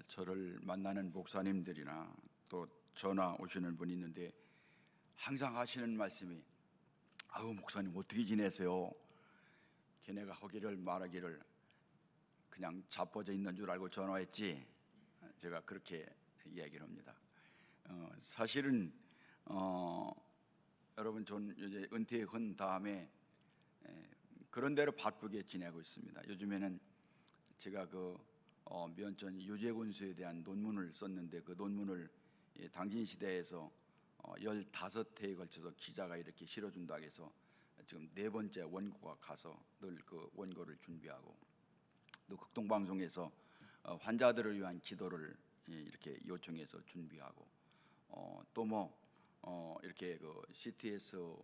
저를 만나는 목사님들이나 또 전화 오시는 분이 있는데 항상 하시는 말씀이 아우 목사님 어떻게 지내세요? 걔네가 하기를 말하기를 그냥 자빠져 있는 줄 알고 전화했지. 제가 그렇게 이야기를 합니다. 사실은 여러분 전 이제 은퇴한 다음에 그런 대로 바쁘게 지내고 있습니다. 요즘에는 제가 면전 유재군수에 대한 논문을 썼는데 그 논문을 당진시대에서 15회에 걸쳐서 기자가 이렇게 실어준다고 해서 지금 4번째 원고가 가서 늘 그 원고를 준비하고 또 극동방송에서 환자들을 위한 기도를 이렇게 요청해서 준비하고 또 이렇게 그 CTS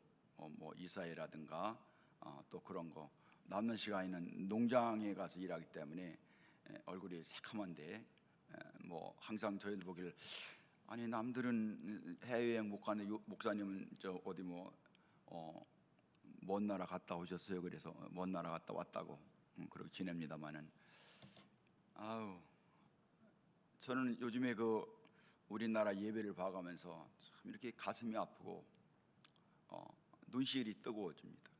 이사회라든가 또 그런 거 남는 시간에는 농장에 가서 일하기 때문에 얼굴이 새카만데 항상 저희들 보기를 아니 남들은 해외여행 못 가는 목사님은 저 어디 먼 나라 갔다 오셨어요. 그래서 먼 나라 갔다 왔다고 그렇게 지냅니다만은 저는 요즘에 우리나라 예배를 봐가면서 참 이렇게 가슴이 아프고 눈시울이 뜨거워집니다.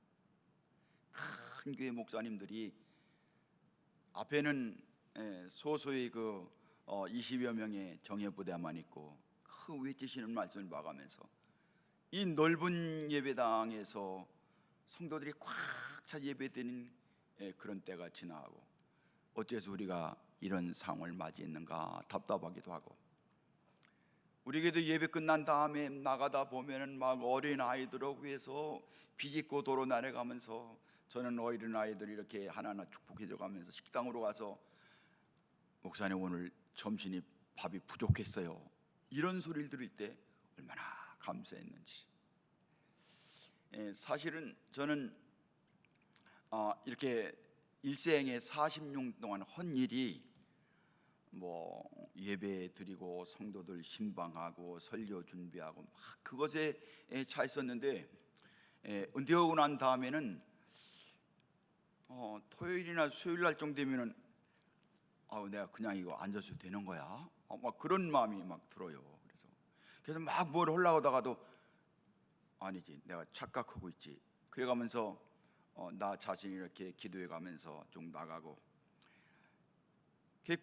큰 교회 목사님들이 앞에는 소소의 20여 명의 정예부대만 있고 그 외치시는 말씀을 봐가면서 이 넓은 예배당에서 성도들이 꽉 차 예배드리는 그런 때가 지나가고 어째서 우리가 이런 상황을 맞이했는가 답답하기도 하고 우리에게도 예배 끝난 다음에 나가다 보면은 막 어린 아이들을 위해서 비집고 도로 나래가면서 저는 어린 아이들이 이렇게 하나하나 축복해줘 가면서 식당으로 가서 목사님 오늘 점심이 밥이 부족했어요 이런 소리를 들을 때 얼마나 감사했는지. 사실은 저는 이렇게 일생에 40년 동안 한 일이 예배 드리고 성도들 신방하고 설교 준비하고 막 그것에 차 있었는데 은퇴하고 난 다음에는 토요일이나 수요일 날 정도 되면은 내가 그냥 이거 앉아서 되는 거야? 막 그런 마음이 막 들어요. 그래서 막 뭘 하려고 하다가도 아니지 내가 착각하고 있지. 그래가면서 나 자신이 이렇게 기도해 가면서 좀 나가고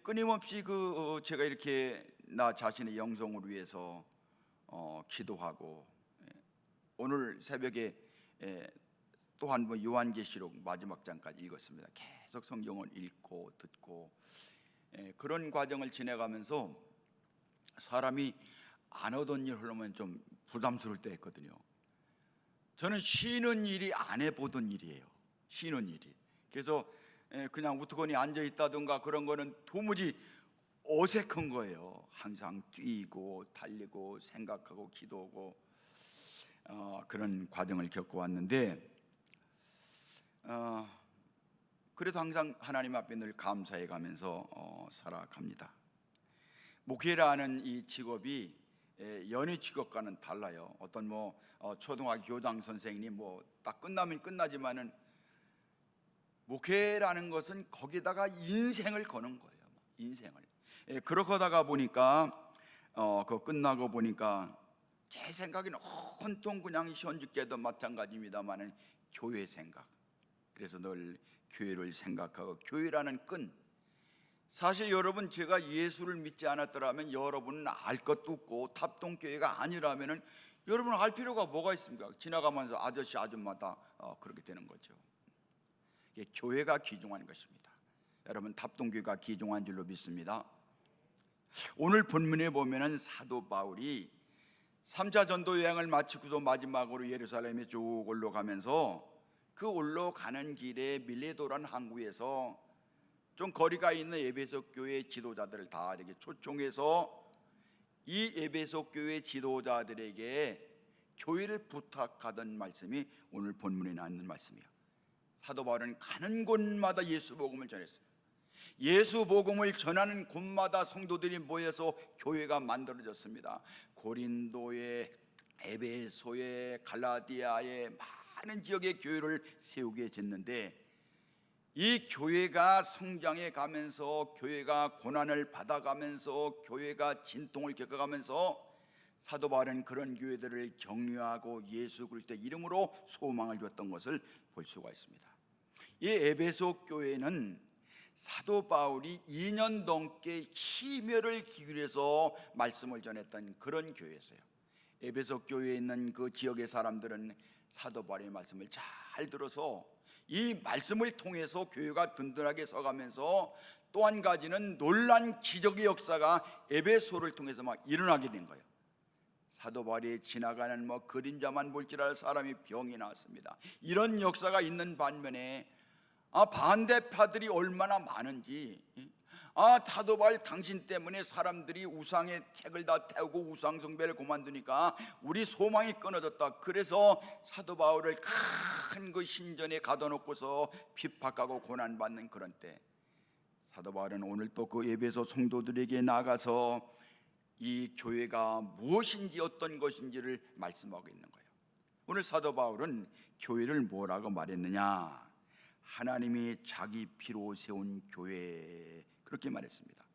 끊임없이 제가 이렇게 나 자신의 영성을 위해서 기도하고 오늘 새벽에 또 한 번 요한계시록 마지막 장까지 읽었습니다. 계속 성경을 읽고 듣고 그런 과정을 지내가면서 사람이 안 하던 일 하려면 좀 부담스러울 때 있거든요. 저는 쉬는 일이 안 해보던 일이에요. 쉬는 일이. 그래서 그냥 우두커니 앉아있다든가 그런 거는 도무지 어색한 거예요. 항상 뛰고 달리고 생각하고 기도하고 그런 과정을 겪어왔는데 그래도 항상 하나님 앞에 늘 감사해 가면서 살아갑니다. 목회라는 이 직업이 연예 직업과는 달라요. 어떤 초등학교 교장 선생님이 딱 끝나면 끝나지만은 목회라는 것은 거기다가 인생을 거는 거예요. 인생을. 그렇게 하다가 보니까 그거 끝나고 보니까 제 생각에는 온통 그냥 현직계도 마찬가지입니다만은 교회 생각. 그래서 늘 교회를 생각하고 교회라는 끈. 사실 여러분 제가 예수를 믿지 않았더라면 여러분은 알 것도 없고 탑동교회가 아니라면은 여러분은 알 필요가 뭐가 있습니까? 지나가면서 아저씨 아줌마 다 그렇게 되는 거죠. 이게 교회가 귀중한 것입니다. 여러분 탑동교회가 귀중한 줄로 믿습니다. 오늘 본문에 보면은 사도 바울이 3차 전도 여행을 마치고서 마지막으로 예루살렘에 쭉 올라가면서 그 올라가는 길에 밀레도라는 항구에서 좀 거리가 있는 에베소 교회 지도자들을 다 이렇게 초청해서 이 에베소 교회 지도자들에게 교회를 부탁하던 말씀이 오늘 본문에 나오는 말씀이에요. 사도 바울은 가는 곳마다 예수 복음을 전했습니다. 예수 복음을 전하는 곳마다 성도들이 모여서 교회가 만들어졌습니다. 고린도에, 에베소에, 갈라디아에 많은 지역의 교회를 세우게 됐는데 이 교회가 성장해 가면서, 교회가 고난을 받아가면서, 교회가 진통을 겪어가면서 사도 바울은 그런 교회들을 격려하고 예수 그리스도의 이름으로 소망을 줬던 것을 볼 수가 있습니다. 이 에베소 교회는 사도 바울이 2년 넘게 심혈을 기울여서 말씀을 전했던 그런 교회였어요. 에베소 교회에 있는 그 지역의 사람들은 사도 바울의 말씀을 잘 들어서 이 말씀을 통해서 교회가 든든하게 서가면서, 또 한 가지는 놀란 기적의 역사가 에베소를 통해서 막 일어나게 된 거예요. 사도 바울이 지나가는 그림자만 볼지라도 사람이 병이 나왔습니다. 이런 역사가 있는 반면에 반대파들이 얼마나 많은지, 사도 바울 당신 때문에 사람들이 우상의 책을 다 태우고 우상 숭배를 그만두니까 우리 소망이 끊어졌다. 그래서 사도 바울을 큰 그 신전에 가둬놓고서 핍박하고 고난받는 그런 때, 사도 바울은 오늘 또 그 에베소 성도들에게 나가서 이 교회가 무엇인지 어떤 것인지를 말씀하고 있는 거예요. 오늘 사도 바울은 교회를 뭐라고 말했느냐? 하나님이 자기 피로 세운 교회, 그렇게 말했습니다.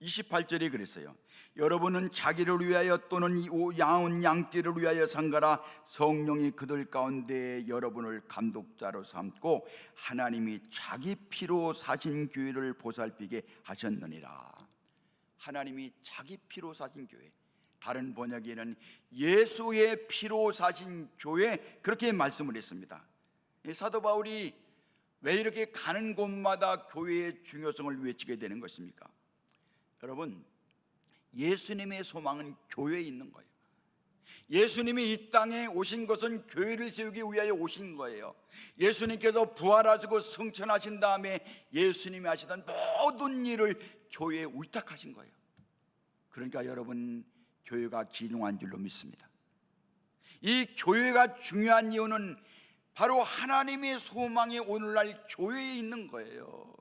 28절에 그랬어요. 여러분은 자기를 위하여 또는 야운 양떼를 위하여 상가라. 성령이 그들 가운데 여러분을 감독자로 삼고 하나님이 자기 피로 사신 교회를 보살피게 하셨느니라. 하나님이 자기 피로 사신 교회, 다른 번역에는 예수의 피로 사신 교회, 그렇게 말씀을 했습니다. 사도 바울이 왜 이렇게 가는 곳마다 교회의 중요성을 외치게 되는 것입니까? 여러분, 예수님의 소망은 교회에 있는 거예요. 예수님이 이 땅에 오신 것은 교회를 세우기 위하여 오신 거예요. 예수님께서 부활하시고 승천하신 다음에 예수님이 하시던 모든 일을 교회에 위탁하신 거예요. 그러니까 여러분, 교회가 기중한 줄로 믿습니다. 이 교회가 중요한 이유는 바로 하나님의 소망이 오늘날 교회에 있는 거예요.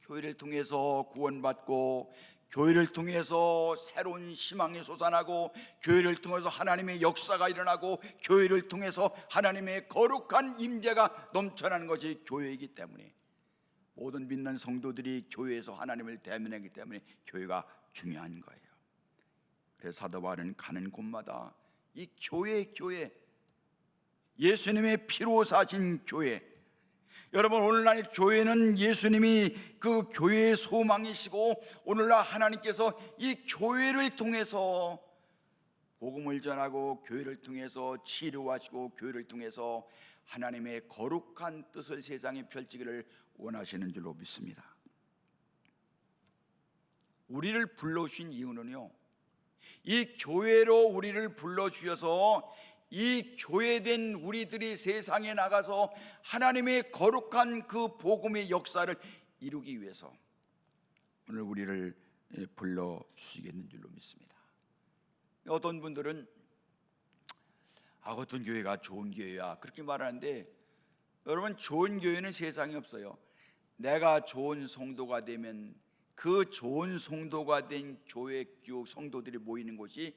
교회를 통해서 구원받고, 교회를 통해서 새로운 희망이 솟아나고, 교회를 통해서 하나님의 역사가 일어나고, 교회를 통해서 하나님의 거룩한 임재가 넘쳐나는 것이 교회이기 때문에, 모든 믿는 성도들이 교회에서 하나님을 대면하기 때문에 교회가 중요한 거예요. 그래서 사도 바울은 가는 곳마다 이 교회, 예수님의 피로 사신 교회, 여러분, 오늘날 교회는 예수님이 그 교회의 소망이시고, 오늘날 하나님께서 이 교회를 통해서 복음을 전하고, 교회를 통해서 치료하시고, 교회를 통해서 하나님의 거룩한 뜻을 세상에 펼치기를 원하시는 줄로 믿습니다. 우리를 불러주신 이유는요, 이 교회로 우리를 불러주셔서 이 교회된 우리들이 세상에 나가서 하나님의 거룩한 그 복음의 역사를 이루기 위해서 오늘 우리를 불러주시겠는 줄로 믿습니다. 어떤 분들은 어떤 교회가 좋은 교회야, 그렇게 말하는데, 여러분, 좋은 교회는 세상에 없어요. 내가 좋은 성도가 되면 그 좋은 성도가 된 교회 성도들이 모이는 곳이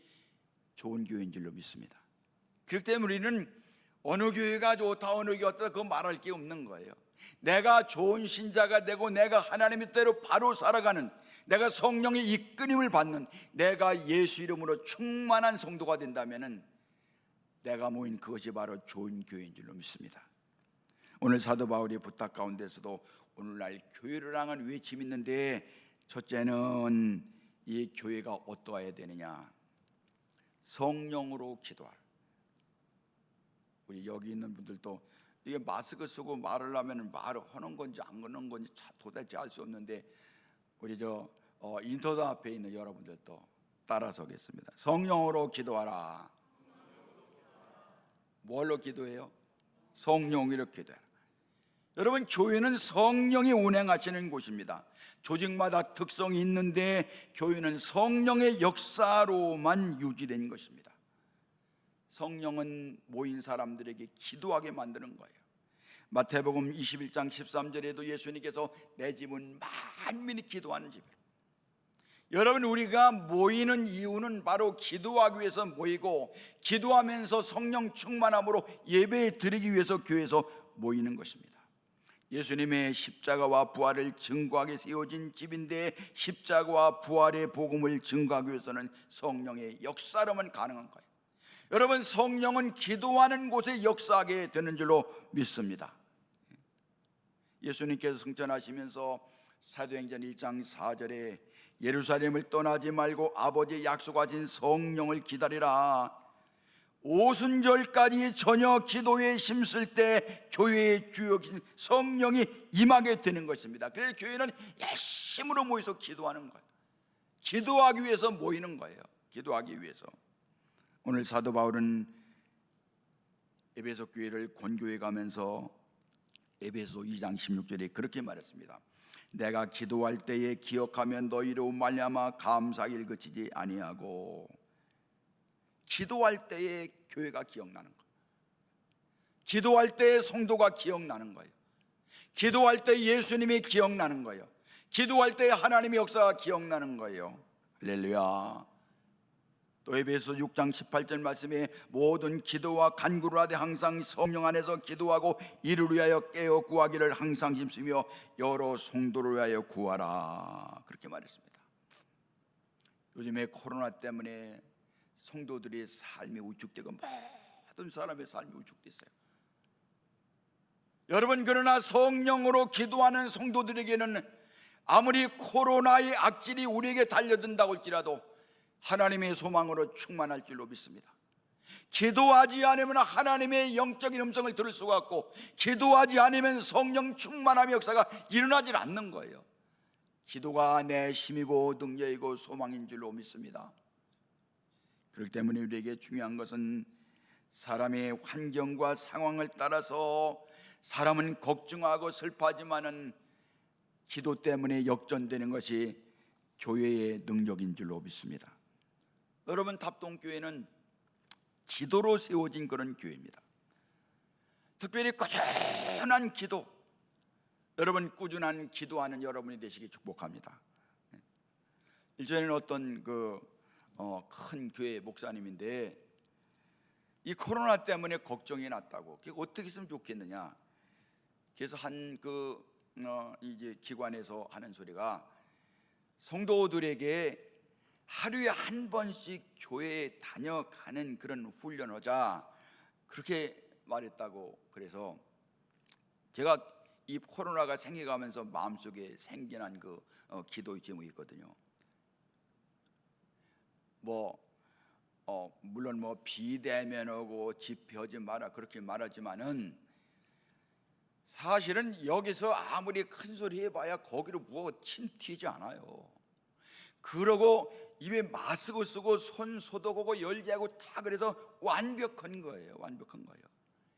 좋은 교회인 줄로 믿습니다. 그렇기 때문에 우리는 어느 교회가 좋다, 어느 교회가 좋다, 그거 말할 게 없는 거예요. 내가 좋은 신자가 되고, 내가 하나님의 뜻대로 바로 살아가는, 내가 성령의 이끌림을 받는, 내가 예수 이름으로 충만한 성도가 된다면 내가 모인 그것이 바로 좋은 교회인 줄로 믿습니다. 오늘 사도 바울의 부탁 가운데서도 오늘날 교회를 향한 외침이 있는데, 첫째는 이 교회가 어떠해야 되느냐? 성령으로 기도하라. 우리 여기 있는 분들도 이게 마스크 쓰고 말을 하면 말을 하는 건지 안 하는 건지 도대체 알 수 없는데, 우리 인터넷 앞에 있는 여러분들도 따라서겠습니다. 성령으로 기도하라. 뭘로 기도해요? 성령으로 기도해라. 여러분, 교회는 성령이 운행하시는 곳입니다. 조직마다 특성이 있는데 교회는 성령의 역사로만 유지된 것입니다. 성령은 모인 사람들에게 기도하게 만드는 거예요. 마태복음 21장 13절에도 예수님께서 내 집은 만민이 기도하는 집이라. 여러분, 우리가 모이는 이유는 바로 기도하기 위해서 모이고, 기도하면서 성령 충만함으로 예배 드리기 위해서 교회에서 모이는 것입니다. 예수님의 십자가와 부활을 증거하게 세워진 집인데, 십자가와 부활의 복음을 증거하기 위해서는 성령의 역사로만 가능한 거예요. 여러분, 성령은 기도하는 곳에 역사하게 되는 줄로 믿습니다. 예수님께서 승천하시면서 사도행전 1장 4절에 예루살렘을 떠나지 말고 아버지의 약속하신 성령을 기다리라, 오순절까지 저녁 기도에 힘쓸 때 교회의 주역인 성령이 임하게 되는 것입니다. 그래서 교회는 열심으로 모여서 기도하는 거예요. 기도하기 위해서 모이는 거예요. 기도하기 위해서. 오늘 사도 바울은 에베소 교회를 권고해 가면서 에베소 2장 16절에 그렇게 말했습니다. 내가 기도할 때에 기억하며 너희로 말미암아 감사하기를 그치지 아니하고. 기도할 때에 교회가 기억나는 거예요. 기도할 때에 성도가 기억나는 거예요. 기도할 때 예수님이 기억나는 거예요. 기도할 때 하나님의 역사가 기억나는 거예요. 할렐루야. 또 에베소 6장 18절 말씀에 모든 기도와 간구를 하되 항상 성령 안에서 기도하고 이를 위하여 깨어 구하기를 항상 힘쓰며 여러 성도를 위하여 구하라, 그렇게 말했습니다. 요즘에 코로나 때문에 성도들의 삶이 우축되고 모든 사람의 삶이 우축됐어요. 여러분, 그러나 성령으로 기도하는 성도들에게는 아무리 코로나의 악질이 우리에게 달려든다고 할지라도 하나님의 소망으로 충만할 줄로 믿습니다. 기도하지 않으면 하나님의 영적인 음성을 들을 수가 없고, 기도하지 않으면 성령 충만함의 역사가 일어나질 않는 거예요. 기도가 내 힘이고 능력이고 소망인 줄로 믿습니다. 그렇기 때문에 우리에게 중요한 것은 사람의 환경과 상황을 따라서 사람은 걱정하고 슬퍼하지만은 기도 때문에 역전되는 것이 교회의 능력인 줄로 믿습니다. 여러분, 답동교회는 기도로 세워진 그런 교회입니다. 특별히 꾸준한 기도, 여러분 꾸준한 기도하는 여러분이 되시기 축복합니다. 일전에는 어떤 큰 교회 목사님인데 이 코로나 때문에 걱정이 났다고. 어떻게 했으면 좋겠느냐. 그래서 이제 기관에서 하는 소리가 성도들에게 하루에 한 번씩 교회에 다녀가는 그런 훈련을 하자, 그렇게 말했다고. 그래서 제가 이 코로나가 생겨가면서 마음속에 생겨난 기도의 제목이 있거든요. 물론 비대면하고 집회하지 마라 그렇게 말하지만은 사실은 여기서 아무리 큰 소리 해봐야 거기로 침 튀지 않아요. 그러고 입에 마스크 쓰고 손 소독하고 열기하고 다, 그래서 완벽한 거예요. 완벽한 거예요.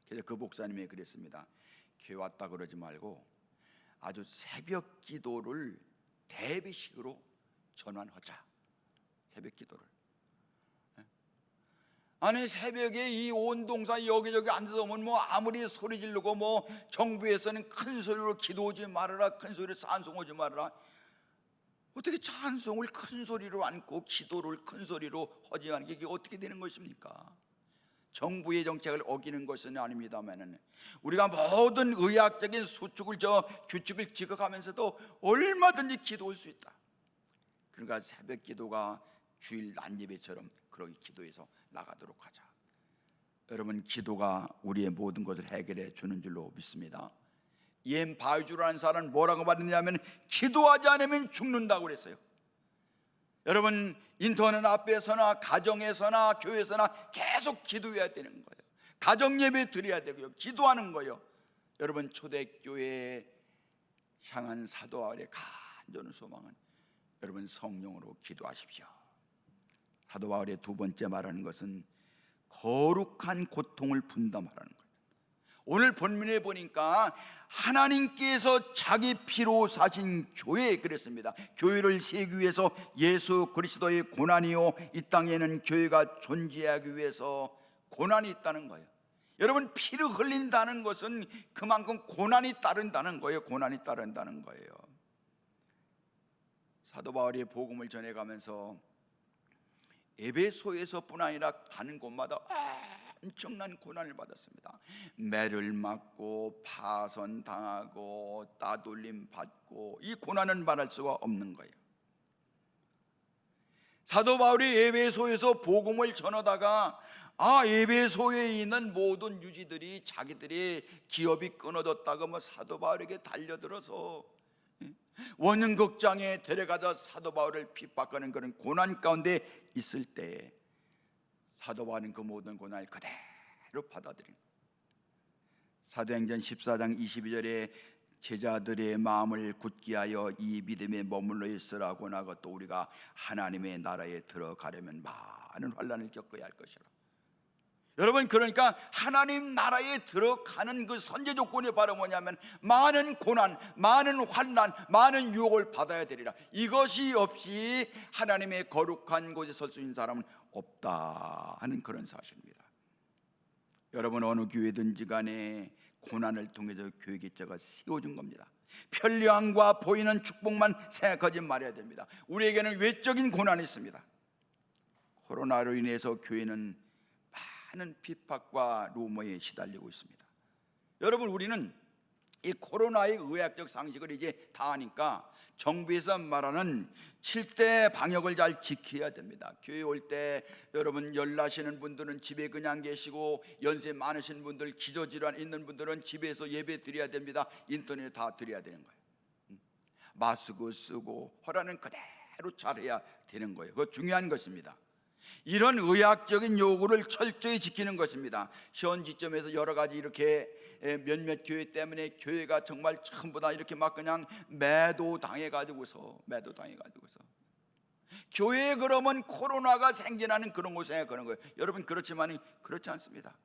그래서 그 목사님이 그랬습니다. 교회 왔다 그러지 말고 아주 새벽 기도를 대비식으로 전환하자. 새벽 기도를. 아니, 새벽에 이 온 동산 여기저기 앉아서 오면 아무리 소리 지르고 정부에서는 큰 소리로 기도하지 말아라, 큰 소리로 찬송하지 말아라. 어떻게 찬송을 큰 소리로 않고 기도를 큰 소리로 하지 않는 게 이게 어떻게 되는 것입니까? 정부의 정책을 어기는 것은 아닙니다만은 우리가 모든 의학적인 규칙을 지켜가면서도 얼마든지 기도할 수 있다. 그러니까 새벽 기도가 주일 난예배처럼 그렇게 기도해서 나가도록 하자. 여러분, 기도가 우리의 모든 것을 해결해 주는 줄로 믿습니다. 이엔 바울주라는 사람은 뭐라고 말했냐면 기도하지 않으면 죽는다고 그랬어요. 여러분, 인터넷 앞에서나 가정에서나 교회에서나 계속 기도해야 되는 거예요. 가정 예배 드려야 되고요, 기도하는 거예요. 여러분, 초대교회에 향한 사도 바울의 간절한 소망은 여러분 성령으로 기도하십시오. 사도 바울의 두 번째 말하는 것은 거룩한 고통을 분담하라는 거예요. 오늘 본문에 보니까 하나님께서 자기 피로 사신 교회에 그랬습니다. 교회를 세우기 위해서 예수 그리스도의 고난이요, 이 땅에는 교회가 존재하기 위해서 고난이 있다는 거예요. 여러분, 피를 흘린다는 것은 그만큼 고난이 따른다는 거예요. 고난이 따른다는 거예요. 사도 바울이 복음을 전해가면서 에베소에서뿐 아니라 가는 곳마다 엄청난 고난을 받았습니다. 매를 맞고 파선당하고 따돌림 받고, 이 고난은 말할 수가 없는 거예요. 사도 바울이 에베소에서 복음을 전하다가 에베소에 있는 모든 유지들이 자기들의 기업이 끊어졌다고 사도 바울에게 달려들어서 원흉극장에 데려가서 사도 바울을 핍박하는 그런 고난 가운데 있을 때 사도 바울은 그 모든 고난을 그대로 받아들인 거예요. 사도행전 14장 22절에 제자들의 마음을 굳게 하여 이 믿음에 머물러 있으라고 나고, 또 우리가 하나님의 나라에 들어가려면 많은 환난을 겪어야 할 것이라. 여러분, 그러니까 하나님 나라에 들어가는 그 선제 조건이 바로 뭐냐면 많은 고난, 많은 환난, 많은 유혹을 받아야 되리라. 이것이 없이 하나님의 거룩한 곳에 설 수 있는 사람은 없다 하는 그런 사실입니다. 여러분, 어느 교회든지 간에 고난을 통해서 교회 개체가 세워준 겁니다. 편리함과 보이는 축복만 생각하지 말아야 됩니다. 우리에게는 외적인 고난이 있습니다. 코로나로 인해서 교회는 많은 핍박과 루머에 시달리고 있습니다. 여러분, 우리는 이 코로나의 의학적 상식을 이제 다 아니까 정부에서 말하는 7대 방역을 잘 지켜야 됩니다. 교회 올 때 여러분, 열 나시는 분들은 집에 그냥 계시고, 연세 많으신 분들, 기저질환 있는 분들은 집에서 예배 드려야 됩니다. 인터넷 다 드려야 되는 거예요. 마스크 쓰고 허라는 그대로 잘해야 되는 거예요. 그거 중요한 것입니다. 이런 의학적인 요구를 철저히 지키는 것입니다. 현 지점에서 여러 가지 이렇게 몇몇 교회 때문에 교회가 정말 전부 다 이렇게 막 그냥 매도당해가지고서 교회에 그러면 코로나가 생겨나는 그런 곳 생각하는 거예요. 여러분, 그렇지만 그렇지 않습니다.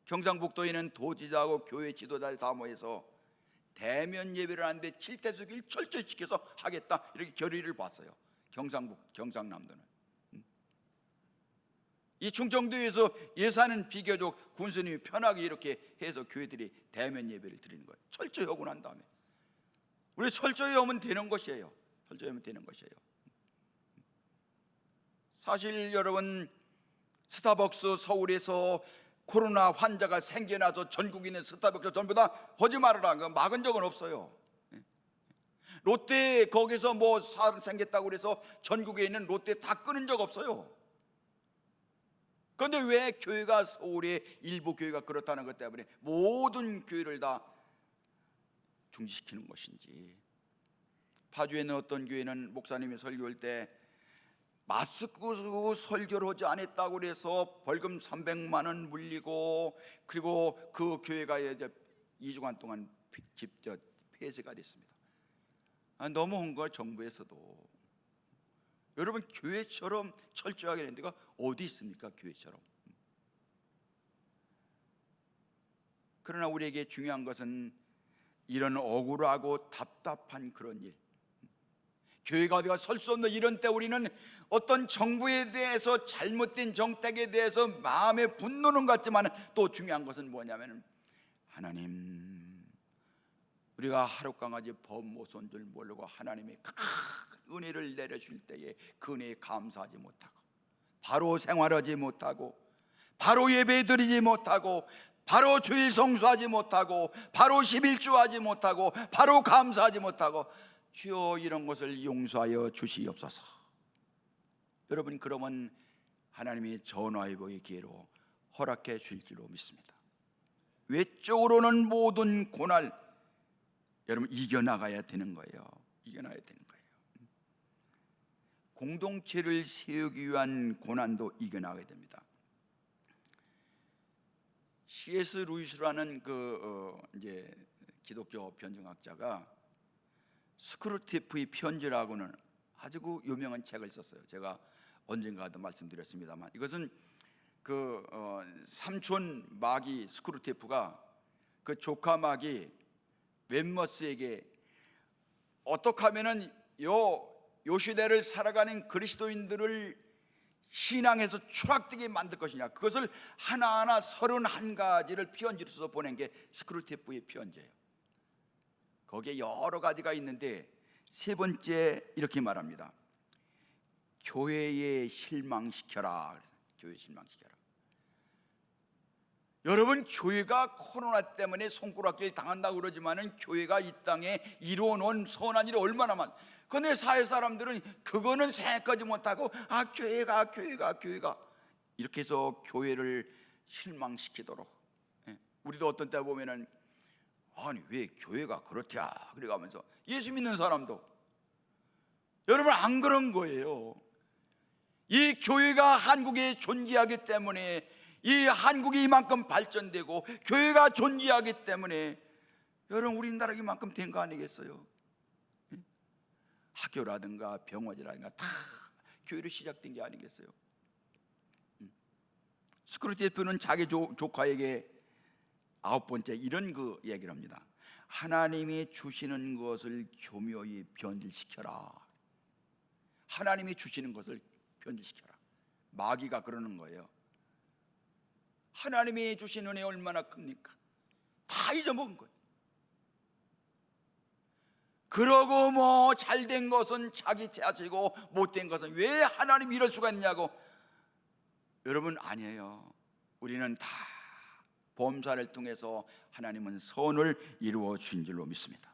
경상북도에는 도지사하고 교회 지도자들 다 모여서 대면 예배를 하는데 7대수기를 철저히 지켜서 하겠다, 이렇게 결의를 봤어요. 경상남도는. 이 충청도에서 예산은 비교적 군수님이 편하게 이렇게 해서 교회들이 대면 예배를 드리는 거예요. 철저히 하고 난 다음에 우리 철저히 하면 되는 것이에요. 사실 여러분, 스타벅스 서울에서 코로나 환자가 생겨나서 전국에 있는 스타벅스 전부 다 하지 말아라, 막은 적은 없어요. 롯데 거기서 뭐 사람 생겼다고 그래서 전국에 있는 롯데 다 끊은 적 없어요. 그런데 왜 교회가, 서울의 일부 교회가 그렇다는 것 때문에 모든 교회를 다 중지시키는 것인지. 파주에 있는 어떤 교회는 목사님이 설교할 때 마스크 쓰고 설교를 하지 않았다고 그래서 벌금 300만 원 물리고, 그리고 그 교회가 이제 2주간 동안 폐쇄가 됐습니다. 너무한 거, 정부에서도. 여러분, 교회처럼 철저하게 되는 데가 어디 있습니까? 교회처럼. 그러나 우리에게 중요한 것은 이런 억울하고 답답한 그런 일, 교회가 어디가 설 수 없는 이런 때 우리는 어떤 정부에 대해서, 잘못된 정책에 대해서 마음에 분노는 같지만, 또 중요한 것은 뭐냐면, 하나님, 우리가 하룻강아지 법 못 쏜 줄 모르고 하나님의 큰 은혜를 내려줄 때에 그 은혜에 감사하지 못하고, 바로 생활하지 못하고, 바로 예배 드리지 못하고, 바로 주일 성수하지 못하고, 바로 11주 하지 못하고, 바로 감사하지 못하고, 주여 이런 것을 용서하여 주시옵소서. 여러분, 그러면 하나님이 전화위복의 기회로 허락해 주실 줄로 믿습니다. 외적으로는 모든 고난 여러분 이겨나가야 되는 거예요. 공동체를 세우기 위한 고난도 이겨나가야 됩니다. C.S. 루이스라는 이제 기독교 변증학자가 스크루테프의 편지라고는 아주 유명한 책을 썼어요. 제가 언젠가도 말씀드렸습니다만, 이것은 삼촌 마귀 스크루테프가 그 조카 마귀 웬머스에게 어떻게 하면은 요 시대를 살아가는 그리스도인들을 신앙에서 추락되게 만들 것이냐, 그것을 하나하나 31가지를 편지로 써서 보낸 게 스크루테프의 편지예요. 거기에 여러 가지가 있는데 세 번째 이렇게 말합니다. 교회에 실망시켜라. 교회 실망시켜라. 여러분, 교회가 코로나 때문에 손가락질 당한다고 그러지만은 교회가 이 땅에 이루어놓은 선한 일이 얼마나 많. 근데 사회 사람들은 그거는 생각하지 못하고 교회가 이렇게 해서 교회를 실망시키도록. 우리도 어떤 때 보면은 아니 왜 교회가 그렇냐 그래가면서 예수 믿는 사람도 여러분 안 그런 거예요. 이 교회가 한국에 존재하기 때문에 이 한국이 이만큼 발전되고 교회가 존재하기 때문에 여러분 우리나라가 이만큼 된 거 아니겠어요? 학교라든가 병원이라든가 다 교회로 시작된 게 아니겠어요? 스크루지 대표는 자기 조카에게 9번째 이런 그 얘기를 합니다. 하나님이 주시는 것을 교묘히 변질시켜라. 하나님이 주시는 것을 변질시켜라. 마귀가 그러는 거예요. 하나님이 주신 은혜 얼마나 큽니까? 다 잊어먹은 거예요. 그러고 뭐 잘된 것은 자기 자시고 못된 것은 왜 하나님이 이럴 수가 있냐고. 여러분 아니에요. 우리는 다 범사를 통해서 하나님은 선을 이루어 주신 줄로 믿습니다.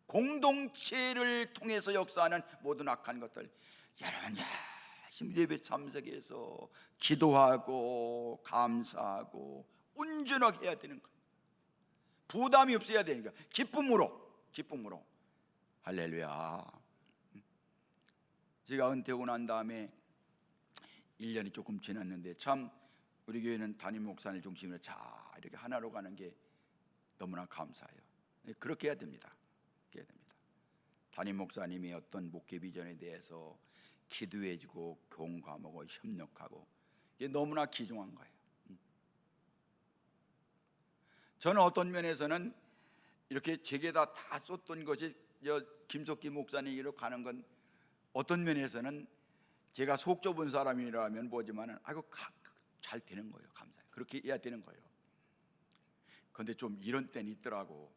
공동체를 통해서 역사하는 모든 악한 것들 여러분 열심히 예배 참석해서 기도하고 감사하고 온전하게 해야 되는 거예요. 부담이 없어야 되니까 기쁨으로 할렐루야. 제가 은퇴하고 난 다음에 1년이 조금 지났는데 참 우리 교회는 담임 목사를 중심으로 잘 이렇게 하나로 가는 게 너무나 감사해요. 그렇게 해야 됩니다. 담임 목사님이 어떤 목회 비전에 대해서 기도해주고 공감하고 협력하고 이게 너무나 귀중한 거예요. 저는 어떤 면에서는 이렇게 제게다 다 쏟던 것이 김석기 목사님으로 가는 건 어떤 면에서는 제가 속 좁은 사람이라면 뭐지만은 잘 되는 거예요. 감사해요. 그렇게 해야 되는 거예요. 그런데 좀 이런 때는 있더라고.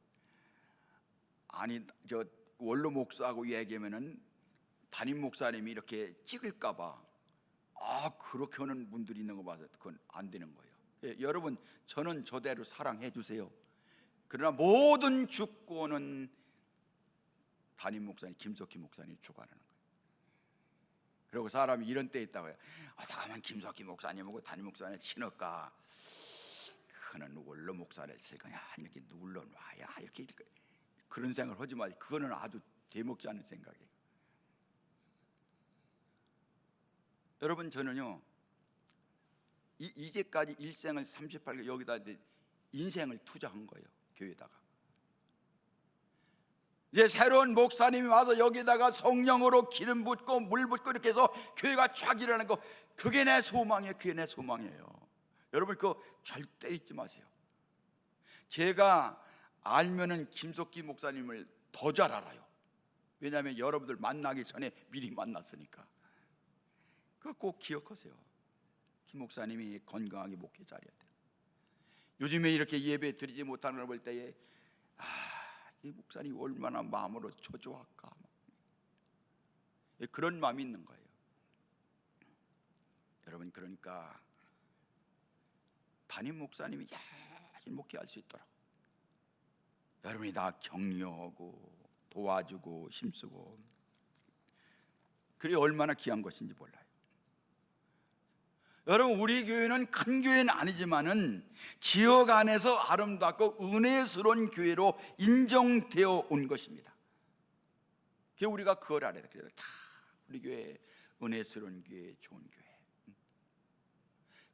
아니 원로 목사하고 얘기하면은 담임 목사님이 이렇게 찍을까봐 그렇게 하는 분들이 있는 거 봐서 그건 안 되는 거예요. 여러분 저는 저대로 사랑해 주세요. 그러나 모든 주권은 담임 목사님 김석기 목사님이 주관하는 거예요. 그리고 사람이 이런 때 있다고요. 어떡하면 김석기 목사님하고 담임 목사님 친할까? 그는 원로 목사를 쓸 거냐? 이렇게 눌러놔야 이렇게 그런 생각을 하지 마세요. 그거는 아주 대먹지 않은 생각이에요. 여러분 저는요 이제까지 일생을 38년 여기다 인생을 투자한 거예요. 교회에다가 이제 새로운 목사님이 와서 여기다가 성령으로 기름 붓고 물 붓고 이렇게 해서 교회가 쫙 일어나는 거 그게 내 소망이에요. 그게 내 소망이에요. 여러분 그거 절대 잊지 마세요. 제가 알면은 김석기 목사님을 더 잘 알아요. 왜냐하면 여러분들 만나기 전에 미리 만났으니까. 그거 꼭 기억하세요. 김 목사님이 건강하게 목회 잘해야 돼요. 요즘에 이렇게 예배 드리지 못하는 걸 볼 때에 이 목사님이 얼마나 마음으로 초조할까 그런 마음이 있는 거예요. 여러분 그러니까 담임 목사님이 열심히 목회할 수 있도록 여러분이 다 격려하고 도와주고 힘쓰고 그게 얼마나 귀한 것인지 몰라요. 여러분 우리 교회는 큰 교회는 아니지만은 지역 안에서 아름답고 은혜스러운 교회로 인정되어 온 것입니다. 그게 우리가 그걸 알아야 돼요. 그래서 다 우리 교회 은혜스러운 교회, 좋은 교회.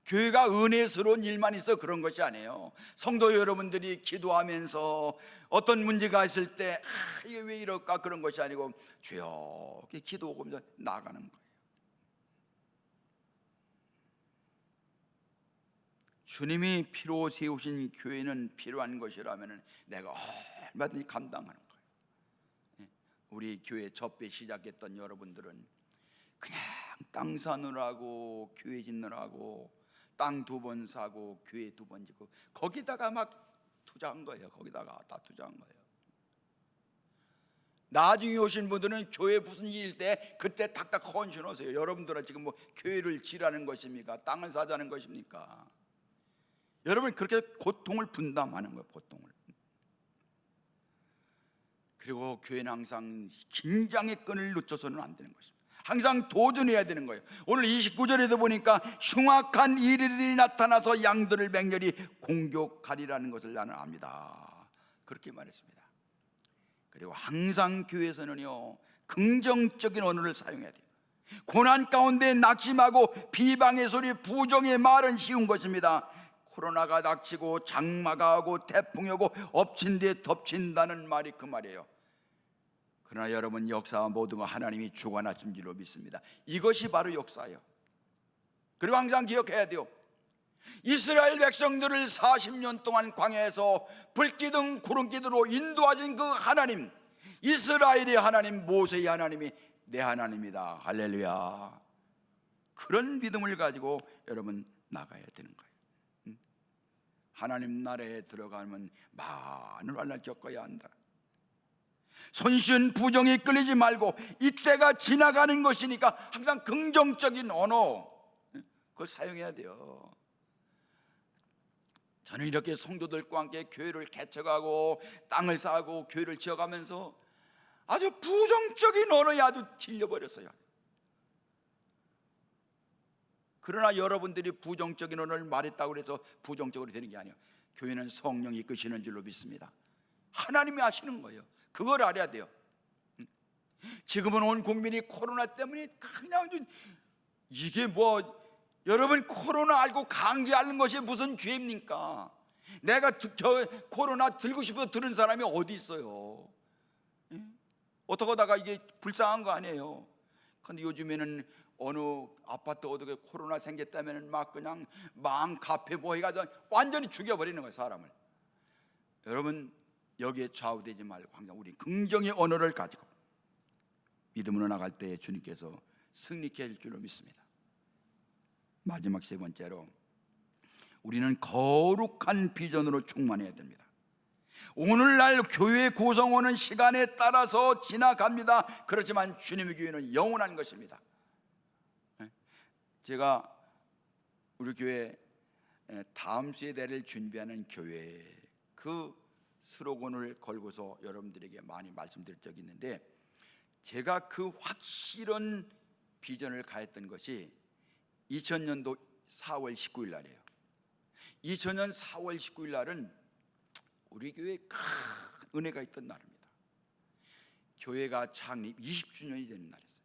교회가 은혜스러운 일만 있어 그런 것이 아니에요. 성도 여러분들이 기도하면서 어떤 문제가 있을 때 이게 왜 이럴까 그런 것이 아니고 주여 기도하고 나가는 거예요. 주님이 피로 세우신 교회는 필요한 것이라면 내가 얼마든지 감당하는 거예요. 우리 교회 접배 시작했던 여러분들은 그냥 땅 사느라고 교회 짓느라고 땅 2번 사고 교회 2번 짓고 거기다가 막 투자한 거예요. 거기다가 다 투자한 거예요. 나중에 오신 분들은 교회 무슨 일일 때 그때 탁탁 헌신하세요. 여러분들은 지금 뭐 교회를 지라는 것입니까? 땅을 사자는 것입니까? 여러분, 그렇게 고통을 분담하는 거예요, 고통을. 그리고 교회는 항상 긴장의 끈을 놓쳐서는 안 되는 것입니다. 항상 도전해야 되는 거예요. 오늘 29절에도 보니까 흉악한 일들이 나타나서 양들을 맹렬히 공격하리라는 것을 나는 압니다. 그렇게 말했습니다. 그리고 항상 교회에서는요, 긍정적인 언어를 사용해야 돼요. 고난 가운데 낙심하고 비방의 소리, 부정의 말은 쉬운 것입니다. 코로나가 닥치고 장마가 오고 태풍이 오고 엎친 데 덮친다는 말이 그 말이에요. 그러나 여러분, 역사와 모든 거 하나님이 주관하신 줄로 믿습니다. 이것이 바로 역사예요. 그리고 항상 기억해야 돼요. 이스라엘 백성들을 40년 동안 광야에서 불기둥 구름기둥으로 인도하신 그 하나님, 이스라엘의 하나님, 모세의 하나님이 내 하나님이다. 할렐루야. 그런 믿음을 가지고 여러분 나가야 되는 거예요. 하나님 나라에 들어가면 많은 환난을 겪어야 한다. 손쉬운 부정에 끌리지 말고 이때가 지나가는 것이니까 항상 긍정적인 언어, 그걸 사용해야 돼요. 저는 이렇게 성도들과 함께 교회를 개척하고 땅을 사고 교회를 지어가면서 아주 부정적인 언어에 아주 질려버렸어요. 그러나 여러분들이 부정적인 언어를 말했다고 해서 부정적으로 되는 게 아니에요. 교회는 성령이 이끄시는 줄로 믿습니다. 하나님이 하시는 거예요. 그걸 알아야 돼요. 지금은 온 국민이 코로나 때문에 그냥 이게 뭐, 여러분, 코로나 알고 감기 앓는 것이 무슨 죄입니까? 내가 저 코로나 들고 싶어서 들은 사람이 어디 있어요? 어떻게 하다가 이게 불쌍한 거 아니에요? 근데 요즘에는 어느 아파트 어떻게 코로나 생겼다면 막 그냥 망 카페 모여가지고 완전히 죽여버리는 거예요, 사람을. 여러분, 여기에 좌우되지 말고 항상 우리 긍정의 언어를 가지고 믿음으로 나갈 때 주님께서 승리케 할 줄로 믿습니다. 마지막 세 번째로, 우리는 거룩한 비전으로 충만해야 됩니다. 오늘날 교회 구성원은 시간에 따라서 지나갑니다. 그렇지만 주님의 교회는 영원한 것입니다. 제가 우리 교회 다음 세대를 준비하는 교회, 그 스로건을 걸고서 여러분들에게 많이 말씀드릴 적이 있는데, 제가 그 확실한 비전을 가했던 것이 2000년도 4월 19일 날이에요. 2000년 4월 19일 날은 우리 교회에 큰 은혜가 있던 날입니다. 교회가 창립 20주년이 되는 날이었어요.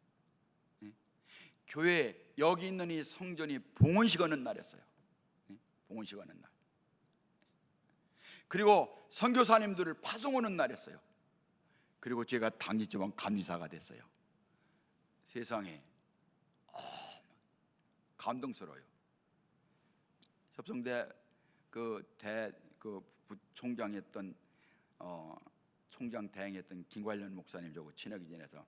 교회 여기 있는 이 성전이 봉헌식 하는 날이었어요. 봉헌식 하는 날. 그리고 선교사님들을 파송하는 날이었어요. 그리고 제가 당직지방 감리사가 됐어요. 세상에 감동스러워요. 협성대 총장했던 총장 대행했던 김관련 목사님 저하고 친하게 지내서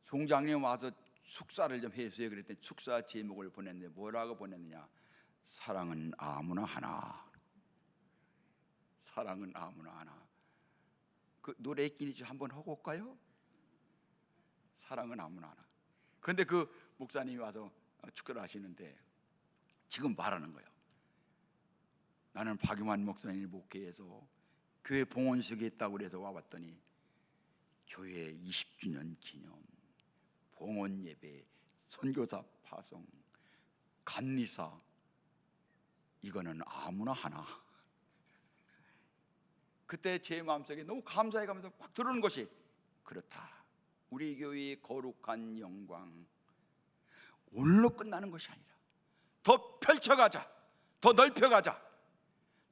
총장님 와서 축사를 좀 해주세요 그랬더니 축사 제목을 보냈는데 뭐라고 보냈느냐, 사랑은 아무나 하나. 사랑은 아무나 하나. 그 노래 있긴 한번 하고 올까요? 사랑은 아무나 하나. 그런데 그 목사님이 와서 축사를 하시는데 지금 말하는 거예요. 나는 박용환 목사님 목회에서 교회 봉헌식이 있다고 그래서 와봤더니 교회 20주년 기념, 봉헌 예배, 선교사 파송, 감리사, 이거는 아무나 하나. 그때 제 마음속에 너무 감사해 가면서 꽉 들어오는 것이, 그렇다, 우리 교회의 거룩한 영광 오늘로 끝나는 것이 아니라 더 펼쳐가자, 더 넓혀가자.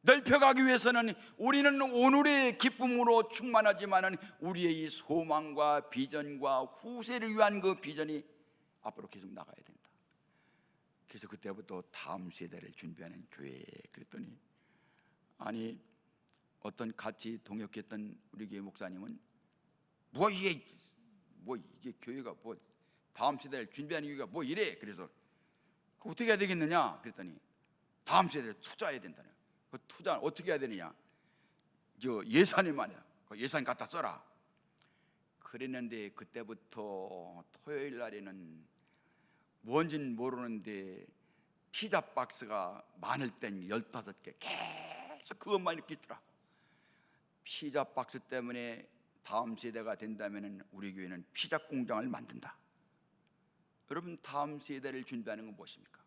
넓혀가기 위해서는 우리는 오늘의 기쁨으로 충만하지만은 우리의 이 소망과 비전과 후세를 위한 그 비전이 앞으로 계속 나가야 된다. 그래서 그때부터 다음 세대를 준비하는 교회. 그랬더니 아니, 어떤 같이 동역했던 우리 교회 목사님은 이게 교회가 다음 세대를 준비하는 교회가 이래. 그래서 어떻게 해야 되겠느냐 그랬더니 다음 세대를 투자해야 된다는. 그 투자 어떻게 해야 되느냐, 예산이 많아요. 예산 갖다 써라. 그랬는데 그때부터 토요일 날에는 뭔진 모르는데 피자 박스가 많을 땐 15개 계속 그것만 이렇게 있더라. 피자 박스 때문에 다음 세대가 된다면 우리 교회는 피자 공장을 만든다. 여러분, 다음 세대를 준비하는 건 무엇입니까?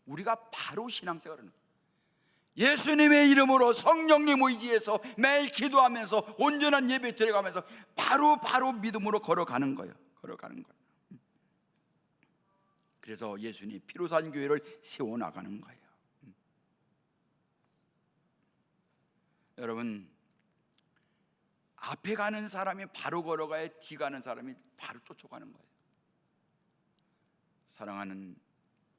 우리가 바로 신앙생활을 하는 거예요. 예수님의 이름으로 성령님 의지해서 매일 기도하면서 온전한 예배 드려가면서 바로 믿음으로 걸어가는 거예요. 그래서 예수님이 피로 산 교회를 세워나가는 거예요. 여러분, 앞에 가는 사람이 바로 걸어가야 뒤 가는 사람이 바로 쫓아가는 거예요. 사랑하는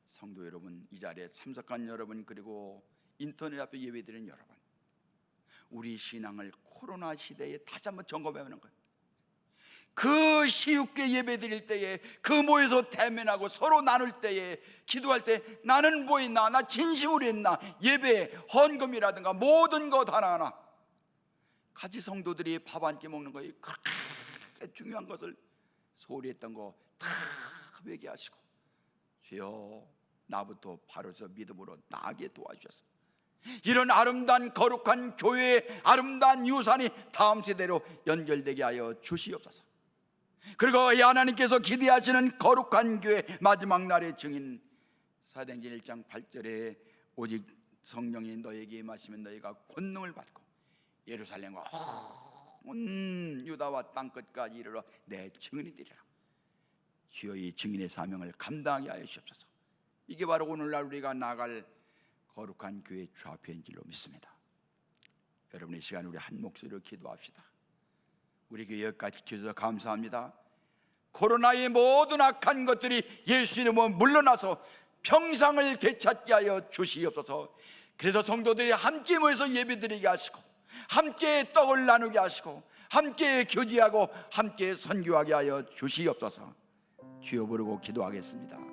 성도 여러분, 이 자리에 참석한 여러분, 그리고 인터넷 앞에 예배드리는 여러분, 우리 신앙을 코로나 시대에 다시 한번 점검해보는 거예요. 그 시육계 예배 드릴 때에, 그 모여서 대면하고 서로 나눌 때에, 기도할 때 나는 뭐 했나, 나 진심으로 했나, 예배, 헌금이라든가 모든 것 하나하나 같이 성도들이 밥 한 끼 먹는 거에 그렇게 중요한 것을 소홀히 했던 거 다 회개하시고, 주여 나부터 바로서 믿음으로 나아게 도와주셔서 이런 아름다운 거룩한 교회의 아름다운 유산이 다음 세대로 연결되게 하여 주시옵소서. 그리고 이 하나님께서 기대하시는 거룩한 교회 마지막 날의 증인, 사도행전 1장 8절에 오직 성령이 너에게 임하시면 너희가 권능을 받고 예루살렘과 온 유다와 땅끝까지 이르러 내 증인이 되리라. 주여 이 증인의 사명을 감당하게 하여 주옵소서. 이게 바로 오늘날 우리가 나갈 거룩한 교회의 좌표인 줄로 믿습니다. 여러분의 시간 우리 한 목소리로 기도합시다. 우리 교회 여기까지 지켜주셔서 감사합니다. 코로나의 모든 악한 것들이 예수 이름으로 물러나서 평상을 되찾게 하여 주시옵소서. 그래서 성도들이 함께 모여서 예배드리게 하시고, 함께 떡을 나누게 하시고, 함께 교제하고 함께 선교하게 하여 주시옵소서. 주여 부르고 기도하겠습니다.